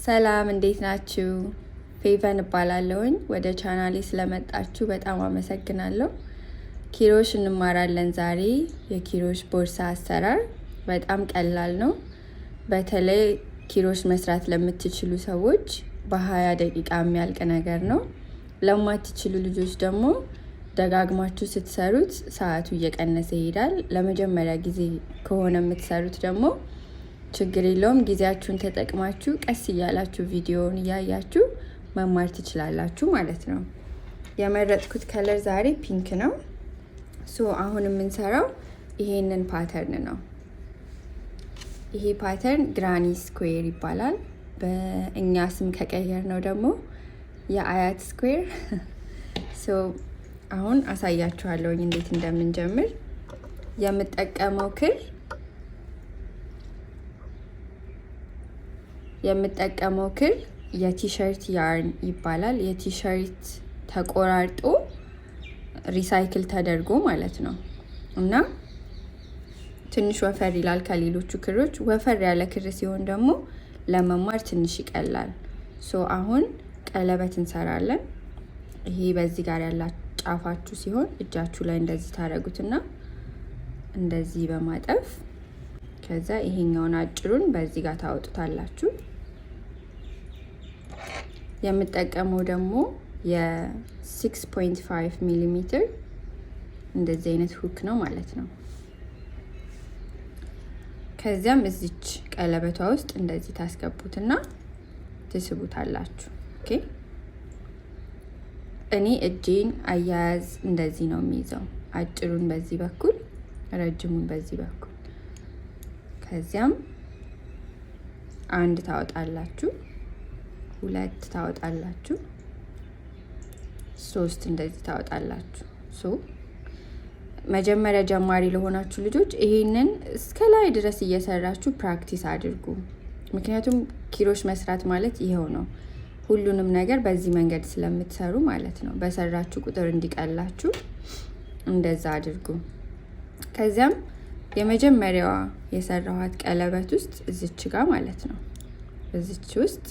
ሰላም እንዴት ናችሁ? ፌቨን እባላለሁኝ። ወደ ቻናሌ ስለመጣችሁ በጣም አመሰግናለሁ። ኪሮሽ እንማራለን ዛሬ። የኪሮሽ ቦርሳ አሰራር በጣም ቀላል ነው። በተለይ ኪሮሽ መስራት ለምትችሉ ሰዎች በ20 ደቂቃ የሚያልቅ ነገር ነው። ለማትችሉ ልጆች ደግሞ ደጋግማችሁ ስትሰሩት ሰዓቱ እየቀነሰ ይሄዳል። ለመጀመሪያ ጊዜ ከሆነ የምትሰሩት ደግሞ ችግር የለውም። ጊዜያችሁን ተጠቅማችሁ ቀስ እያላችሁ ቪዲዮውን እያያችሁ መማር ትችላላችሁ ማለት ነው። የመረጥኩት ከለር ዛሬ ፒንክ ነው። አሁን የምንሰራው ይሄንን ፓተርን ነው። ይሄ ፓተርን ግራኒ ስኩዌር ይባላል። በእኛ ስም ከቀየር ነው ደግሞ የአያት ስኩዌር። አሁን አሳያችኋለሁኝ እንዴት እንደምንጀምር። የምጠቀመው ክር የቲሸርት ያርን ይባላል። የቲሸርት ተቆራርጦ ሪሳይክል ተደርጎ ማለት ነው እና ትንሽ ወፈር ይላል ከሌሎቹ ክሮች። ወፈር ያለ ክር ሲሆን ደግሞ ለመማር ትንሽ ይቀላል። አሁን ቀለበት እንሰራለን። ይሄ በዚህ ጋር ያላ ጫፋችሁ ሲሆን እጃችሁ ላይ እንደዚህ ታደርጉትና እንደዚህ በማጠፍ ከዛ ይሄኛውን አጭሩን በዚህ ጋር ታወጡታላችሁ። የምጠቀመው ደግሞ የ6.5 ሚሊ ሜትር እንደዚህ አይነት ሁክ ነው ማለት ነው። ከዚያም እዚች ቀለበቷ ውስጥ እንደዚህ ታስገቡትና ትስቡታላችሁ። ኦኬ። እኔ እጄን አያያዝ እንደዚህ ነው የሚይዘው። አጭሩን በዚህ በኩል፣ ረጅሙን በዚህ በኩል። ከዚያም አንድ ታወጣላችሁ፣ ሁለት ታወጣላችሁ፣ ሶስት እንደዚህ ታወጣላችሁ። መጀመሪያ ጀማሪ ለሆናችሁ ልጆች ይሄንን እስከ ላይ ድረስ እየሰራችሁ ፕራክቲስ አድርጉ። ምክንያቱም ኪሮሽ መስራት ማለት ይሄው ነው። ሁሉንም ነገር በዚህ መንገድ ስለምትሰሩ ማለት ነው። በሰራችሁ ቁጥር እንዲቀላችሁ እንደዛ አድርጉ። ከዚያም የመጀመሪያዋ የሰራኋት ቀለበት ውስጥ እዚች ጋር ማለት ነው፣ እዚች ውስጥ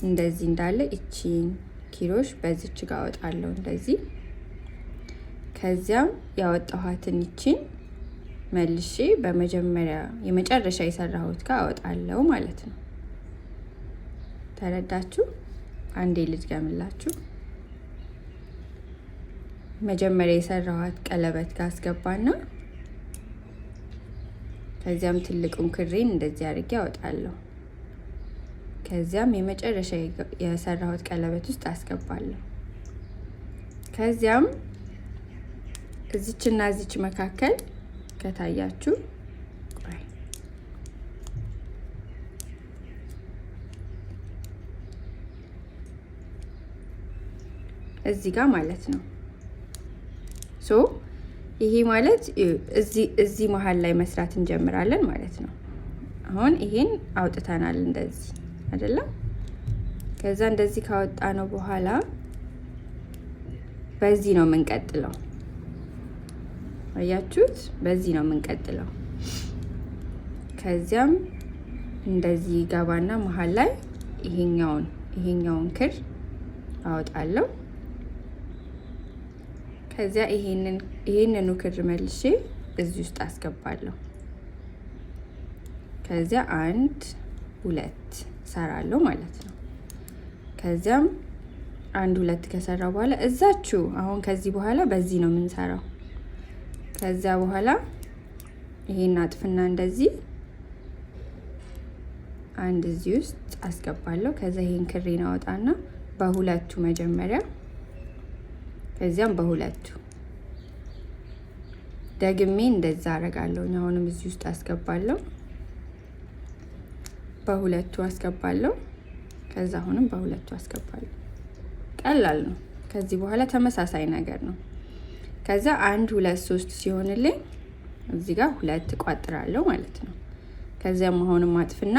እንደዚህ እንዳለ እቺን ኪሮሽ በዚች ጋር አወጣለሁ እንደዚህ። ከዚያም ያወጣኋትን እቺን መልሼ የመጨረሻ የሰራሁት ጋር አወጣለሁ ማለት ነው። ተረዳችሁ? አንዴ ልድገምላችሁ። መጀመሪያ የሰራኋት ቀለበት ጋር አስገባና ከዚያም ትልቁን ክሬን እንደዚህ አድርጌ አወጣለሁ። ከዚያም የመጨረሻ የሰራሁት ቀለበት ውስጥ አስገባለሁ። ከዚያም እዚችና እዚች መካከል ከታያችሁ እዚህ ጋር ማለት ነው። ይሄ ማለት እዚህ መሀል ላይ መስራት እንጀምራለን ማለት ነው። አሁን ይሄን አውጥተናል እንደዚህ አይደለም። ከዛ እንደዚህ ካወጣ ነው በኋላ በዚህ ነው የምንቀጥለው። አያችሁት? በዚህ ነው የምንቀጥለው። ከዚያም እንደዚህ ገባና መሀል ላይ ይሄኛውን ክር አወጣለሁ። ከዚያ ይሄንኑ ክር መልሼ እዚህ ውስጥ አስገባለሁ። ከዚያ 1 2 ሰራለሁ ማለት ነው። ከዚያም 1 2 ከሰራው በኋላ እዛችሁ አሁን ከዚህ በኋላ በዚህ ነው የምንሰራው። ከዚያ በኋላ ይሄን አጥፍና እንደዚህ አንድ እዚህ ውስጥ አስገባለሁ። ከዛ ይሄን ክሬን አወጣና በሁለቱ መጀመሪያ ከዚያም በሁለቱ ደግሜ እንደዛ አረጋለሁ። አሁንም እዚህ ውስጥ አስገባለሁ፣ በሁለቱ አስገባለሁ፣ ከዛ አሁንም በሁለቱ አስገባለሁ። ቀላል ነው። ከዚህ በኋላ ተመሳሳይ ነገር ነው። ከዛ 1 2 3 ሲሆንልኝ እዚህ ጋር 2 እቋጥራለሁ ማለት ነው። ከዚያም አሁንም አጥፍና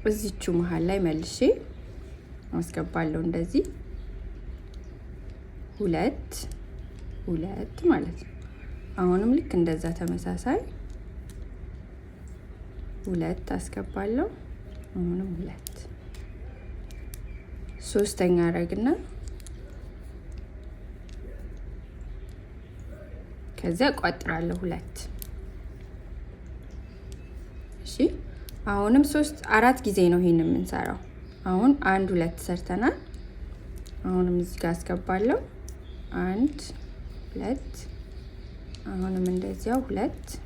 እዚቹ መሃል ላይ መልሼ አስገባለሁ እንደዚህ 2 2 ማለት ነው። አሁንም ልክ እንደዛ ተመሳሳይ 2 አስገባለሁ። አሁንም 2 ሶስተኛ አረግና ከዚያ ቋጥራለሁ 2። እሺ አሁንም 4 ጊዜ ነው ይሄን የምንሰራው። አሁን 1 2 ሰርተናል። አሁንም እዚህ ጋር አስገባለሁ 1 2፣ አሁንም እንደዚያው 2፣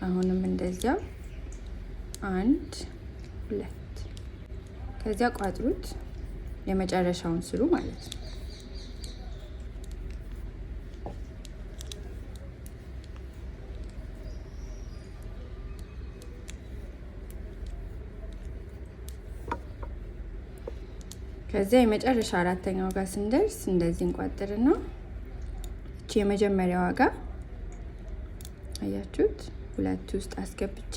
አሁንም እንደዚያው 1 2። ከዚያ ቋጥሩት፣ የመጨረሻውን ስሩ ማለት ነው። ከዚያ የመጨረሻ 4ኛው ጋር ስንደርስ እንደዚህ እንቋጥርና እቺ የመጀመሪያዋ ጋር አያችሁት 2 ውስጥ አስገብቼ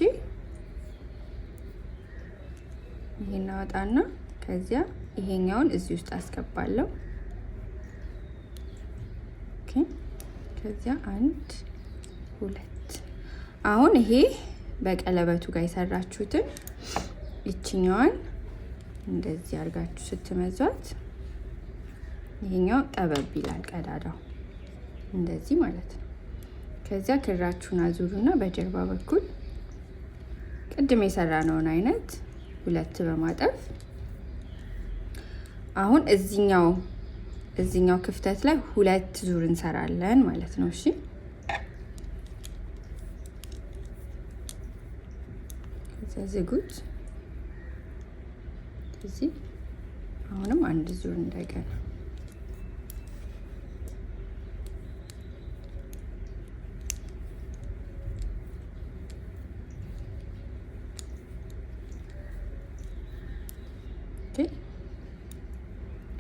ይሄን አወጣና ከዚያ ይሄኛውን እዚህ ውስጥ አስገባለሁ። ኦኬ ከዚያ 1 2። አሁን ይሄ በቀለበቱ ጋር የሰራችሁትን እቺኛዋን እንደዚህ አድርጋችሁ ስትመዟት ይሄኛው ጠበብ ይላል ቀዳዳው እንደዚህ ማለት ነው። ከዚያ ክራችሁን አዙሩና በጀርባ በኩል ቅድም የሰራነውን አይነት 2 በማጠፍ አሁን እዚህኛው ክፍተት ላይ 2 ዙር እንሰራለን ማለት ነው። እሺ ከዚያ ዝጉት። እዚህ አሁንም 1 ዙር እንደገና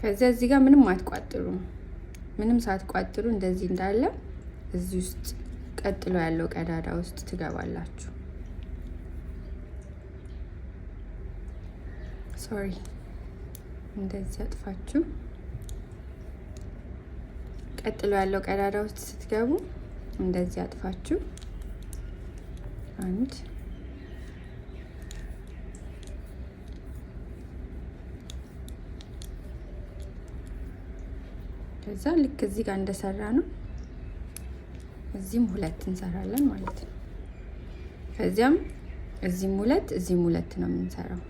ከዚያ እዚህ ጋር ምንም አትቋጥሩም። ምንም ሳትቋጥሩ እንደዚህ እንዳለ እዚህ ውስጥ ቀጥሎ ያለው ቀዳዳ ውስጥ ትገባላችሁ። ሶሪ እንደዚህ አጥፋችሁ ቀጥሎ ያለው ቀዳዳ ውስጥ ስትገቡ እንደዚህ አጥፋችሁ 1 ከዛ ልክ እዚህ ጋር እንደሰራ ነው እዚህም 2 እንሰራለን ማለት ነው። ከዚያም እዚህም 2 እዚህም 2 ነው የምንሰራው።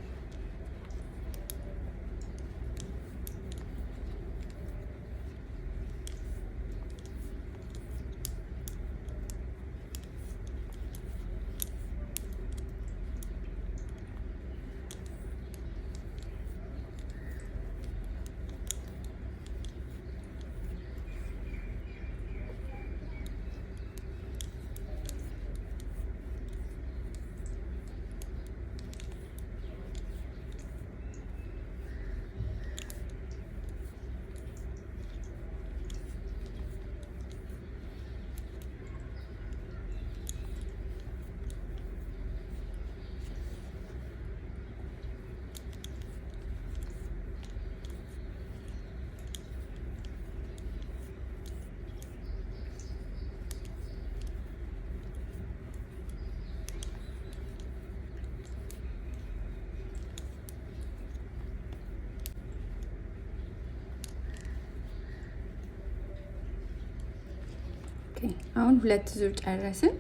አሁን 2 ዙር ጨረስን።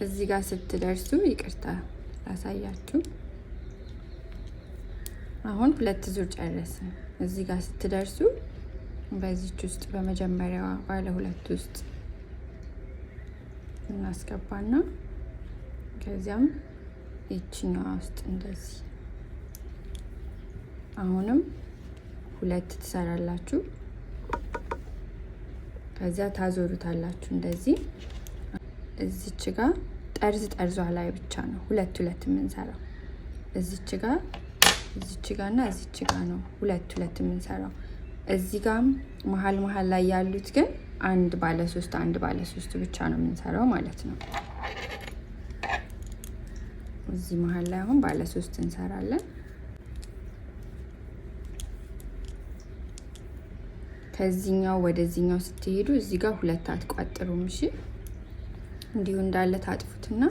እዚህ ጋር ስትደርሱ ይቅርታ ላሳያችሁ። አሁን 2 ዙር ጨረስን። እዚህ ጋር ስትደርሱ በዚች ውስጥ በመጀመሪያዋ ባለ 2 ውስጥ እናስገባና ከዚያም ይችኛዋ ውስጥ እንደዚህ አሁንም 2 ትሰራላችሁ። ከዚያ ታዞሩታላችሁ እንደዚህ። እዚች ጋር ጠርዟ ላይ ብቻ ነው 2 የምንሰራው። እዚች ጋር እና እዚች ጋር ነው 2 የምንሰራው። እዚህ ጋር መሀል ላይ ያሉት ግን 1 ባለ 3 ብቻ ነው የምንሰራው ማለት ነው። እዚህ መሀል ላይ አሁን ባለ 3 እንሰራለን። ከዚህኛው ወደዚህኛው ስትሄዱ እዚህ ጋር 2 አትቋጥሩም። እሺ እንዲሁ እንዳለ ታጥፉትና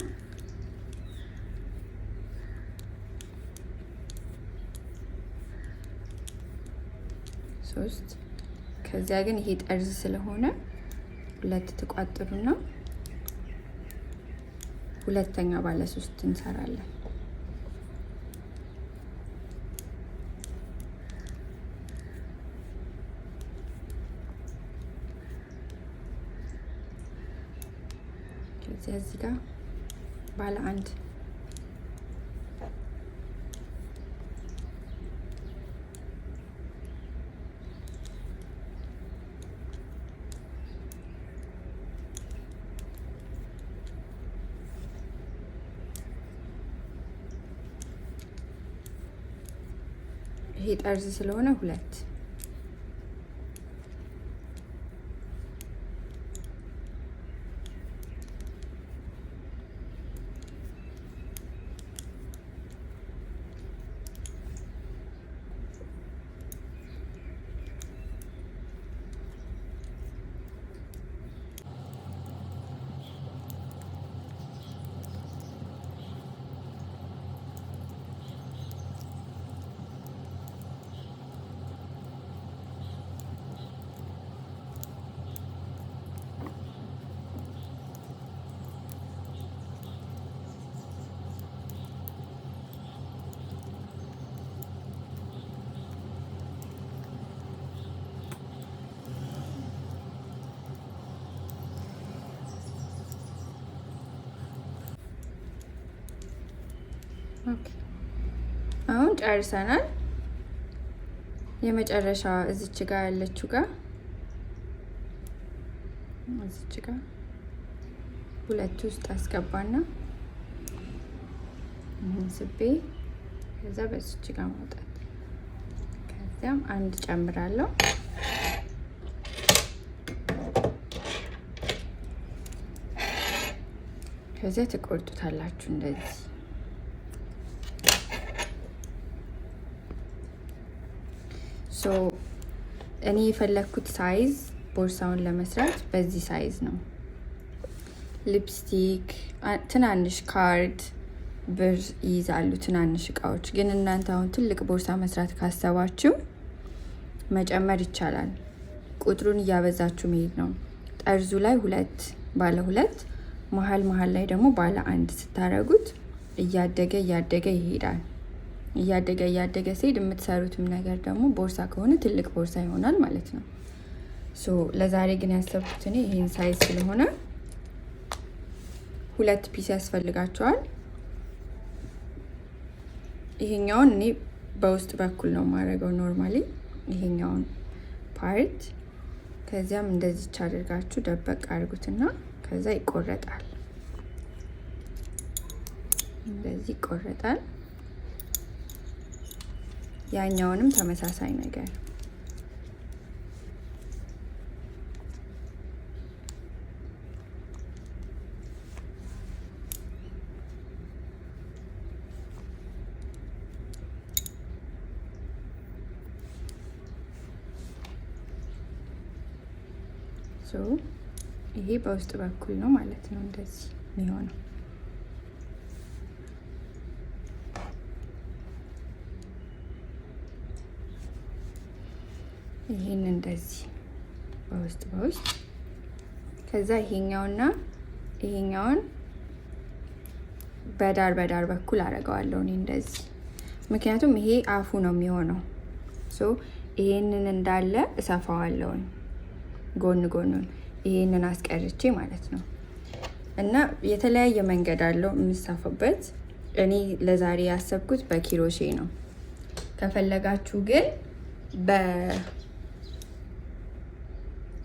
3 ከዚያ ግን ይሄ ጠርዝ ስለሆነ 2 ትቋጥሩና ሁለተኛ ባለ 3 እንሰራለን። ከዚያ እዚህ ጋር ባለ 1 ይሄ ጠርዝ ስለሆነ 2 አሁን ጨርሰናል። የመጨረሻ እዚች ጋር ያለችው ጋር እዚች ጋር 2 ውስጥ አስገባና ስቤ ከዛ በዚች ጋር ማውጣት። ከዚያም 1 ጨምራለሁ። ከዚያ ትቆርጡታላችሁ እንደዚህ። እኔ የፈለኩት ሳይዝ ቦርሳውን ለመስራት በዚህ ሳይዝ ነው። ሊፕስቲክ፣ ትናንሽ ካርድ፣ ብር ይይዛሉ ትናንሽ እቃዎች። ግን እናንተ አሁን ትልቅ ቦርሳ መስራት ካሰባችሁ መጨመር ይቻላል። ቁጥሩን እያበዛችሁ መሄድ ነው። ጠርዙ ላይ 2 ባለ 2 መሀል ላይ ደግሞ ባለ 1 ስታረጉት እያደገ ይሄዳል። እያደገ ሲሄድ የምትሰሩትም ነገር ደግሞ ቦርሳ ከሆነ ትልቅ ቦርሳ ይሆናል ማለት ነው። ለዛሬ ግን ያሰብኩት እኔ ይሄን ሳይዝ ስለሆነ 2 ፒስ ያስፈልጋቸዋል። ይሄኛውን እኔ በውስጥ በኩል ነው ማድረገው ኖርማሊ ይሄኛውን ፓርት። ከዚያም እንደዚች አድርጋችሁ ደበቅ አድርጉትና ከዛ ይቆረጣል። እንደዚህ ይቆረጣል። ያኛውንም ተመሳሳይ ነገር ይሄ በውስጥ በኩል ነው ማለት ነው እንደዚህ የሚሆነው። ይሄን እንደዚህ በውስጥ ከዛ ይሄኛውን በዳር በኩል አደርገዋለሁ እኔ እንደዚህ። ምክንያቱም ይሄ አፉ ነው የሚሆነው። ይሄንን እንዳለ እሰፋዋለሁ ጎኑን ይሄንን አስቀርቼ ማለት ነው። እና የተለያየ መንገድ አለው የሚሰፋበት። እኔ ለዛሬ ያሰብኩት በኪሮሼ ነው። ከፈለጋችሁ ግን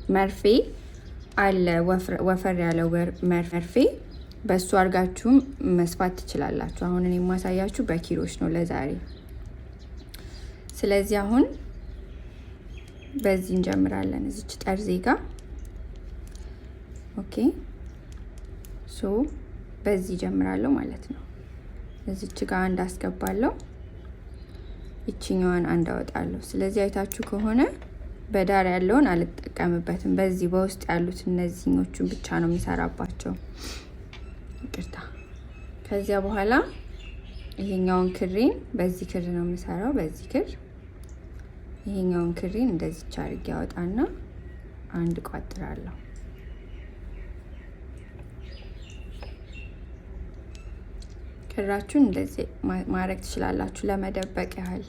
መርፌ አለ፣ ወፈር ያለው መርፌ፣ በሱ አድርጋችሁም መስፋት ትችላላችሁ። አሁን እኔ የማሳያችሁ በኪሮሽ ነው ለዛሬ። ስለዚህ አሁን በዚህ እንጀምራለን፣ እዚች ጠርዜ ጋር ኦኬ። በዚህ ጀምራለሁ ማለት ነው። እዚች ጋር አንድ አስገባለሁ፣ ይችኛዋን አንድ አወጣለሁ። ስለዚህ አይታችሁ ከሆነ በዳር ያለውን አልጠቀምበትም። በዚህ በውስጥ ያሉት እነዚህኞቹን ብቻ ነው የሚሰራባቸው። ይቅርታ። ከዚያ በኋላ ይሄኛውን ክሬን በዚህ ክር ነው የሚሰራው። በዚህ ክር ይሄኛውን ክሬን እንደዚህ አድርጌ ያወጣና አንድ ቋጥራለሁ። ክራችሁን እንደዚህ ማድረግ ትችላላችሁ ለመደበቅ ያህል፣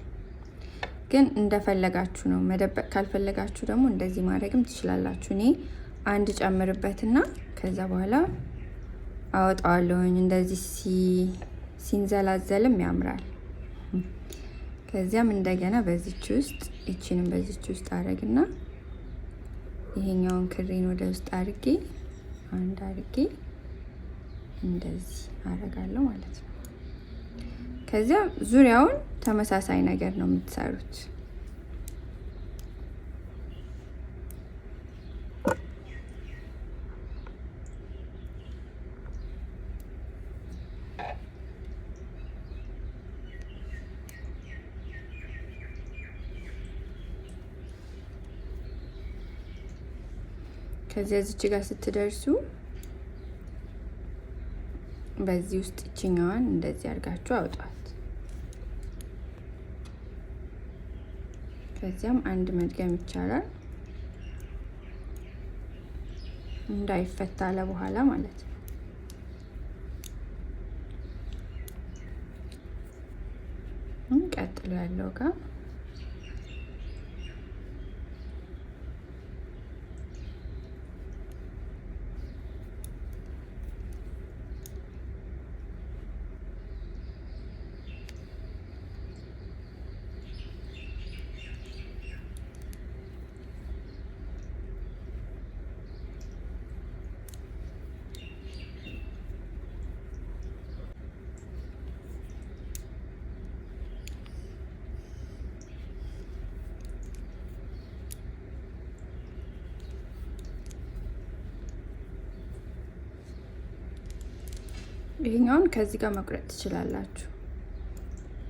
ግን እንደፈለጋችሁ ነው። መደበቅ ካልፈለጋችሁ ደግሞ እንደዚህ ማድረግም ትችላላችሁ። እኔ አንድ ጨምርበትና ከዛ በኋላ አወጣዋለሁኝ። እንደዚህ ሲንዘላዘልም ያምራል። ከዚያም እንደገና በዚች ውስጥ እቺንም በዚች ውስጥ አረግና ይሄኛውን ክሬን ወደ ውስጥ አርጌ አንድ አርጌ እንደዚህ አረጋለሁ ማለት ነው። ከዚያ ዙሪያውን ተመሳሳይ ነገር ነው የምትሰሩት። ከዚያ እዚች ጋር ስትደርሱ በዚህ ውስጥ እችኛዋን እንደዚህ አድርጋችሁ አውጣት። ከዚያም አንድ መድገም ይቻላል፣ እንዳይፈታ ለበኋላ ማለት ነው። ቀጥሎ ያለው ጋር ይሄኛውን ከዚህ ጋር መቁረጥ ትችላላችሁ።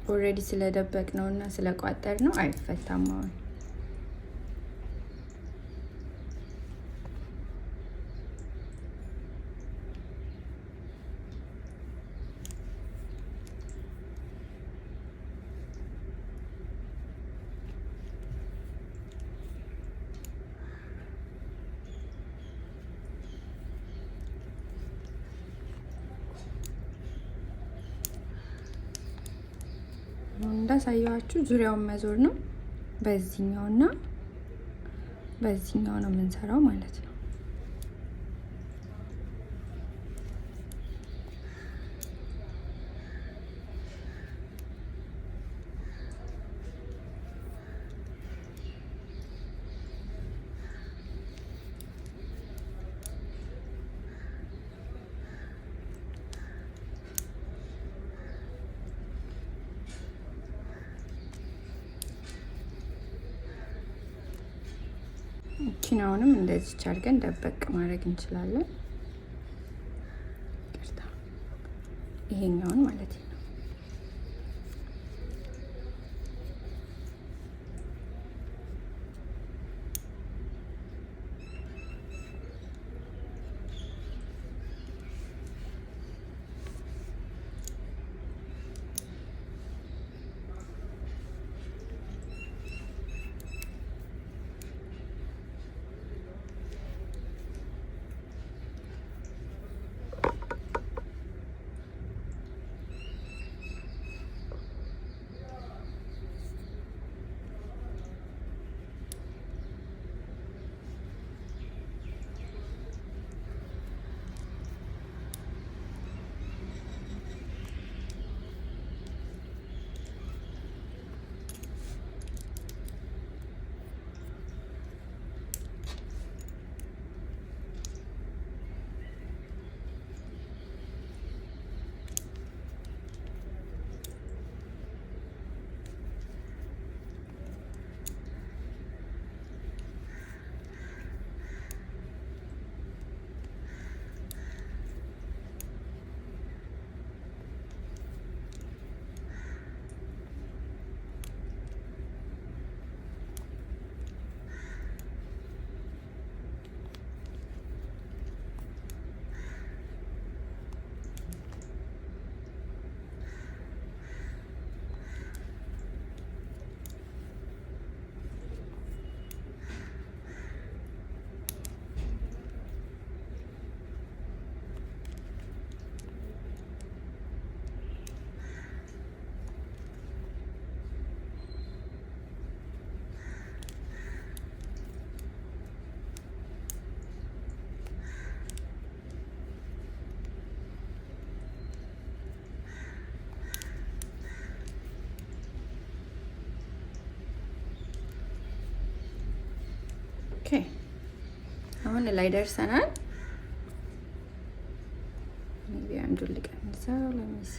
ኦልሬዲ ስለደበቅ ነውና ስለቋጠር ነው አይፈታም አሁን። እንዳሳየዋችሁ ዙሪያውን መዞር ነው። በዚህኛውና በዚህኛው ነው የምንሰራው ማለት ነው። ኪናውንም እንደዚህ አድርገን ደበቅ ማድረግ እንችላለን። ይሄኛውን ማለት ነው። ኦኬ አሁን ላይ ደርሰናል። ሜቢ አንዱን ልቀንሰው ለሚሲ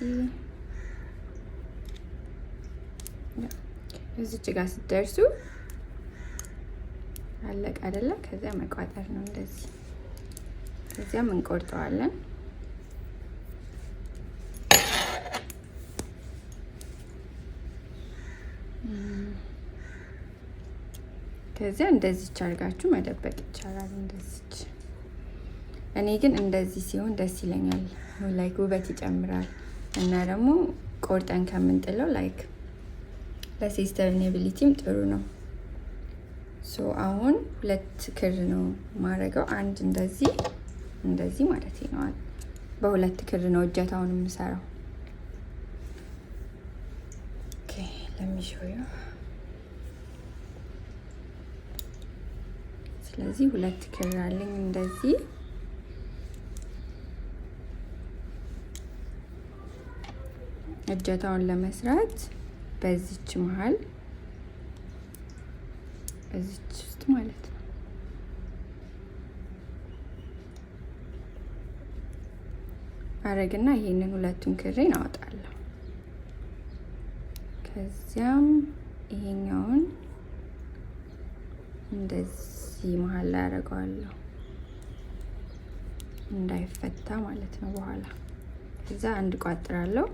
እዚች ጋር ስትደርሱ አለቀ አይደለ? ከዚያ መቋጠር ነው እንደዚህ። ከዚያም እንቆርጠዋለን። ከዚያ እንደዚች አድርጋችሁ መደበቅ ይቻላል። እንደዚች እኔ ግን እንደዚህ ሲሆን ደስ ይለኛል። ላይክ ውበት ይጨምራል እና ደግሞ ቆርጠን ከምንጥለው ላይክ ለሰስቴይነቢሊቲም ጥሩ ነው። ሶ አሁን 2 ክር ነው ማረገው። አንድ እንደዚህ ማለት ነው። በ2 ክር ነው እጀታውን የምሰራው። ኦኬ ለሚሾዩ ስለዚህ 2 ክር አለኝ እንደዚህ። እጀታውን ለመስራት በዚች መሃል እዚች ውስጥ ማለት ነው አረግና ይሄንን 2ቱን ክሬን አወጣለሁ። ከዚያም ይሄኛውን እንደዚህ መሃል ላይ አደርገዋለሁ እንዳይፈታ ማለት ነው። በኋላ ከዛ አንድ ቋጥራለሁ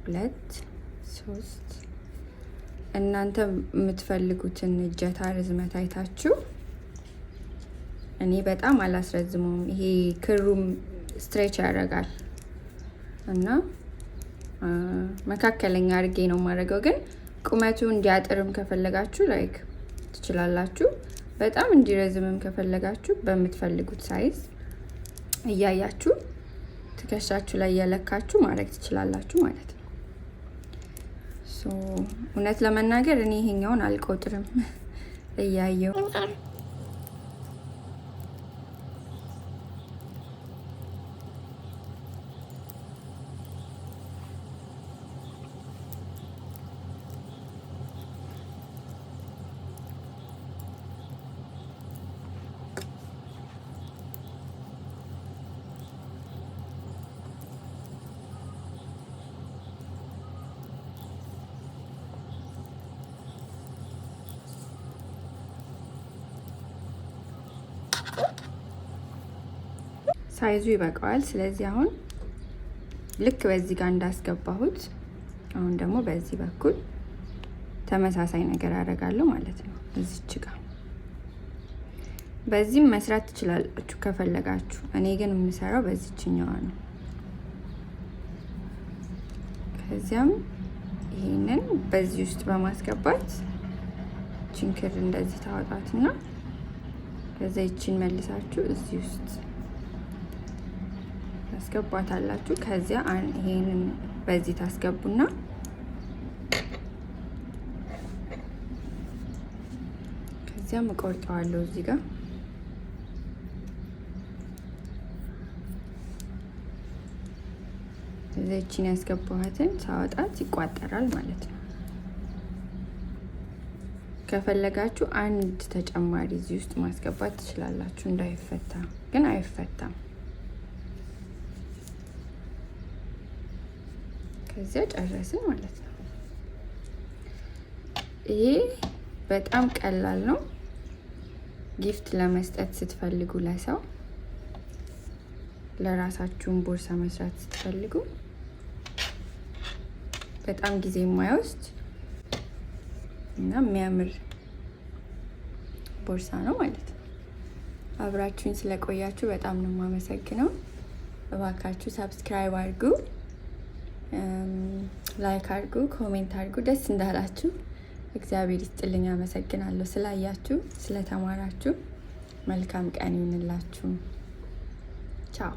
2 3 እናንተ የምትፈልጉትን እጀታ ርዝመት አይታችሁ። እኔ በጣም አላስረዝመውም። ይሄ ክሩም ስትሬች ያደርጋል እና መካከለኛ አድርጌ ነው የማደርገው። ግን ቁመቱ እንዲያጥርም ከፈለጋችሁ ላይክ ትችላላችሁ። በጣም እንዲረዝምም ከፈለጋችሁ በምትፈልጉት ሳይዝ እያያችሁ ትከሻችሁ ላይ እየለካችሁ ማድረግ ትችላላችሁ ማለት ነው። እውነት ለመናገር እኔ ይሄኛውን አልቆጥርም እያየው ሳይዙ ይበቃዋል። ስለዚህ አሁን ልክ በዚህ ጋር እንዳስገባሁት አሁን ደግሞ በዚህ በኩል ተመሳሳይ ነገር አደርጋለሁ ማለት ነው። እዚች ጋር በዚህም መስራት ትችላላችሁ ከፈለጋችሁ። እኔ ግን የምሰራው በዚችኛዋ ነው። ከዚያም ይሄንን በዚህ ውስጥ በማስገባት ችንክር እንደዚህ ታወጣትና ከዛ ይቺን መልሳችሁ እዚህ ውስጥ ታስገባታላችሁ። ከዚያ ይሄንን በዚህ ታስገቡና ከዚያም እቆርጠዋለሁ እዚህ ጋር እዚህችን ያስገባኋትን ሳወጣት ይቋጠራል ማለት ነው። ከፈለጋችሁ አንድ ተጨማሪ እዚህ ውስጥ ማስገባት ትችላላችሁ እንዳይፈታ፣ ግን አይፈታም። ከዚያ ጨረስን ማለት ነው። ይሄ በጣም ቀላል ነው። ጊፍት ለመስጠት ስትፈልጉ ለሰው፣ ለራሳችሁን ቦርሳ መስራት ስትፈልጉ በጣም ጊዜ የማይወስድ እና የሚያምር ቦርሳ ነው ማለት ነው። አብራችሁኝ ስለቆያችሁ በጣም ነው የማመሰግነው። እባካችሁ ሰብስክራይብ አድርጉ፣ ላይክ አድርጉ፣ ኮሜንት አድርጉ። ደስ እንዳላችሁ እግዚአብሔር ይስጥልኝ። አመሰግናለሁ ስላያችሁ፣ ስለተማራችሁ። መልካም ቀን ይሁንላችሁ። ቻው